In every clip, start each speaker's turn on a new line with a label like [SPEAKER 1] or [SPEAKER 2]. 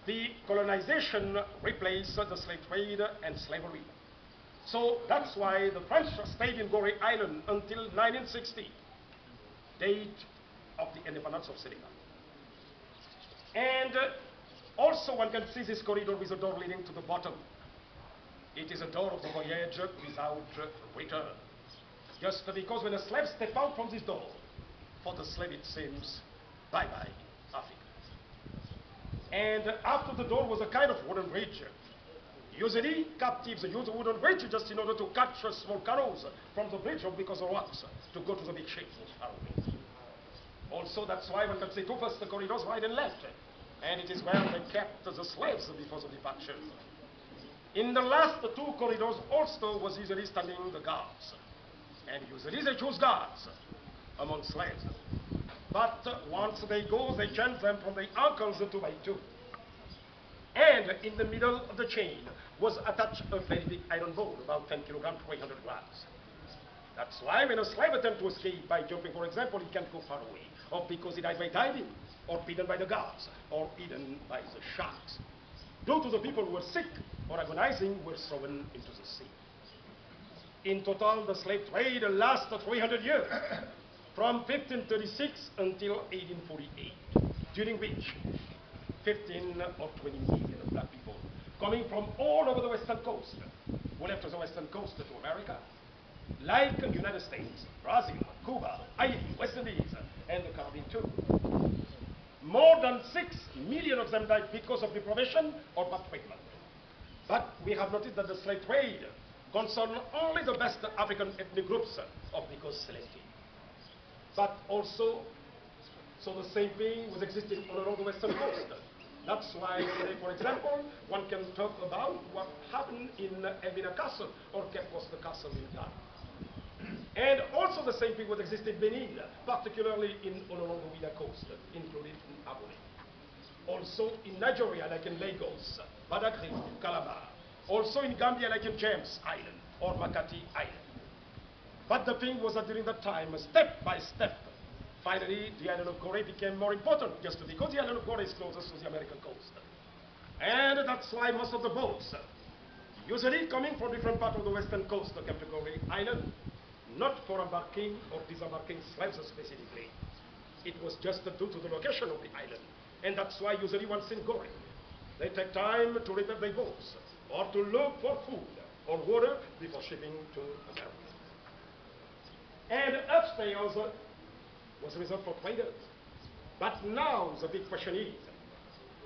[SPEAKER 1] the colonization replaced the slave trade and slavery. So that's why the French stayed in Gorée Island until 1960, date of the independence of Senegal. And also one can see this corridor with a door leading to the bottom. It is a door of the voyage without return. Just because when a slave steps out from this door, for the slave it seems, bye-bye, Africa. And after the door was a kind of wooden bridge. Usually, captives use a wooden bridge just in order to catch small canoes from the bridge or because of rocks to go to the big ships. Also, that's why one can say two first corridors, right and left. And it is where they kept the slaves before the departure. In the last two corridors also was usually standing the guards. And usually they choose guards among slaves. But once they go, they change them from the ankles to by two. And in the middle of the chain was attached a very big iron ball, about 10 kilograms, 300 grams. That's why when a slave attempts to escape by jumping, for example, he can't go far away, or because he dies by diving, or beaten by the guards, or eaten by the sharks. Due to the people who were sick or agonizing were thrown into the sea. In total, the slave trade lasted 300 years, from 1536 until 1848, during which 15 or 20 million of black people coming from all over the western coast who left the western coast to America, like the United States, Brazil, Cuba, Haiti, West Indies, and the Caribbean too. More than 6 million of them died because of deprivation or bad treatment. But we have noticed that the slave trade concerned only the best African ethnic groups of because selected. But also, so the same thing was existing all around the western coast. That's why today, for example, one can talk about what happened in Elmina Castle or Cape Coast Castle in Ghana. And also the same thing would exist in Benin, particularly in all along the Wida coast, including in Abone. Also in Nigeria, like in Lagos, Badagry, Calabar. Also in Gambia, like in James Island or Makati Island. But the thing was that during that time, step by step, finally the island of Gorée became more important, just because the island of Gorée is closest to the American coast. And that's why most of the boats, usually coming from different parts of the western coast, came to Gorée Island, not for embarking or disembarking slaves specifically. It was just due to the location of the island. And that's why usually once in Gorée, they take time to repair their boats, or to look for food or water before shipping to America. And upstairs was reserved for traders. But now the big question is,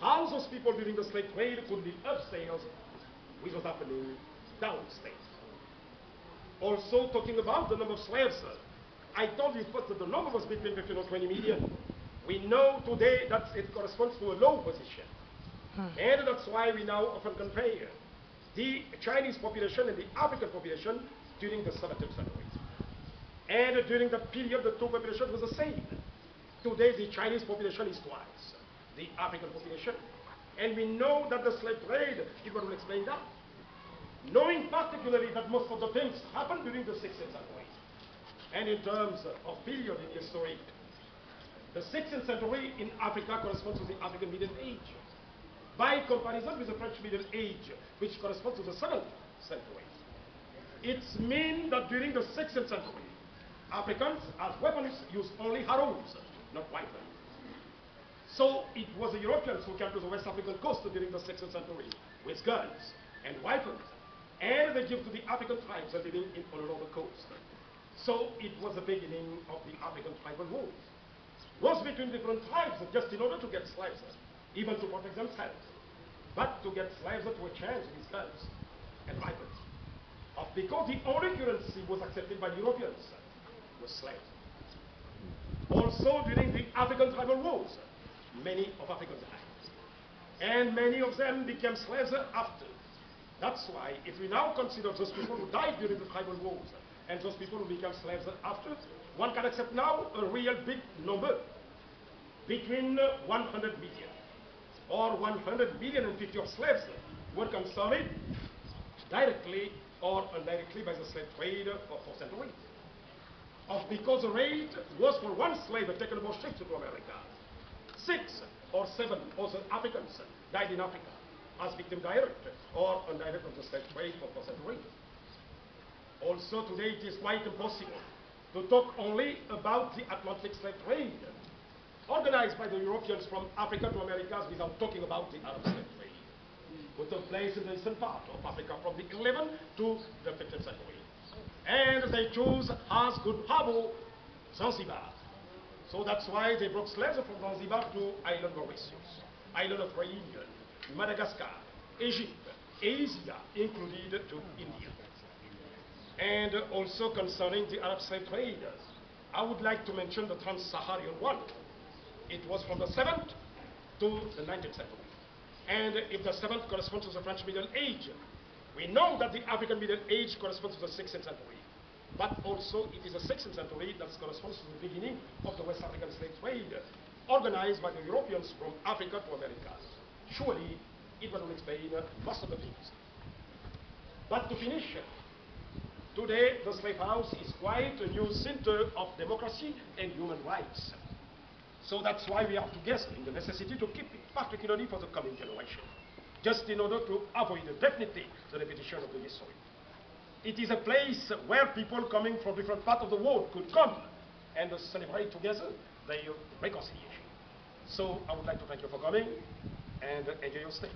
[SPEAKER 1] how those people during the slave trade could live upstairs with what's happening downstairs? Also talking about the number of slaves, I told you first that the number was between 15 or 20 million. We know today that it corresponds to a low position. And that's why we now often compare the Chinese population and the African population during the 17th century. And during that period, the two populations was the same. Today, the Chinese population is twice the African population. And we know that the slave trade, people will explain that. Knowing particularly that most of the things happened during the 16th century. And in terms of period in history, the 16th century in Africa corresponds to the African Middle Age, by comparison with the French Middle Age, which corresponds to the 7th century. It means that during the 16th century, Africans, as weapons, used only haroms, not rifles. So it was the Europeans who came to the West African coast during the 16th century with guns and rifles, and they gave to the African tribes living in all along the coast. So it was the beginning of the African tribal wars. Wars between different tribes just in order to get slaves, even to protect themselves, but to get slaves that were changed with guns and rifles. Because the only currency was accepted by Europeans was slaves. Also during the African tribal wars, many of Africans died. And many of them became slaves after. That's why if we now consider those people who died during the tribal wars and those people who became slaves after, one can accept now a real big number, between 100 million or 100 million and 50 of slaves were concerned directly or indirectly by the slave trade for 4 centuries. Because the rate was for one slave taken aboard ship to America, 6 or 7 other Africans died in Africa as victim direct or indirect of the slave trade for centuries. Also, today it is quite impossible to talk only about the Atlantic slave trade organized by the Europeans from Africa to Americas without talking about the Arab slave trade, which took place in the eastern part of Africa from the 11th to the 15th century. And they chose as good harbor Zanzibar. So that's why they brought slaves from Zanzibar to island Mauritius, island of Réunion, Madagascar, Egypt, Asia, included to India. And also concerning the Arab slave trade, I would like to mention the Trans-Saharan one. It was from the 7th to the 19th century. And if the 7th corresponds to the French Middle Age, we know that the African Middle Age corresponds to the 16th century. But also it is the 16th century that corresponds to the beginning of the West African slave trade, organized by the Europeans from Africa to America. Surely it will explain most of the things. But to finish, today the slave house is quite a new center of democracy and human rights. So that's why we are together in the necessity to keep it, particularly for the coming generation, just in order to avoid definitely the repetition of the history. It is a place where people coming from different parts of the world could come and celebrate together their reconciliation. So I would like to thank you for coming and enjoy your stay.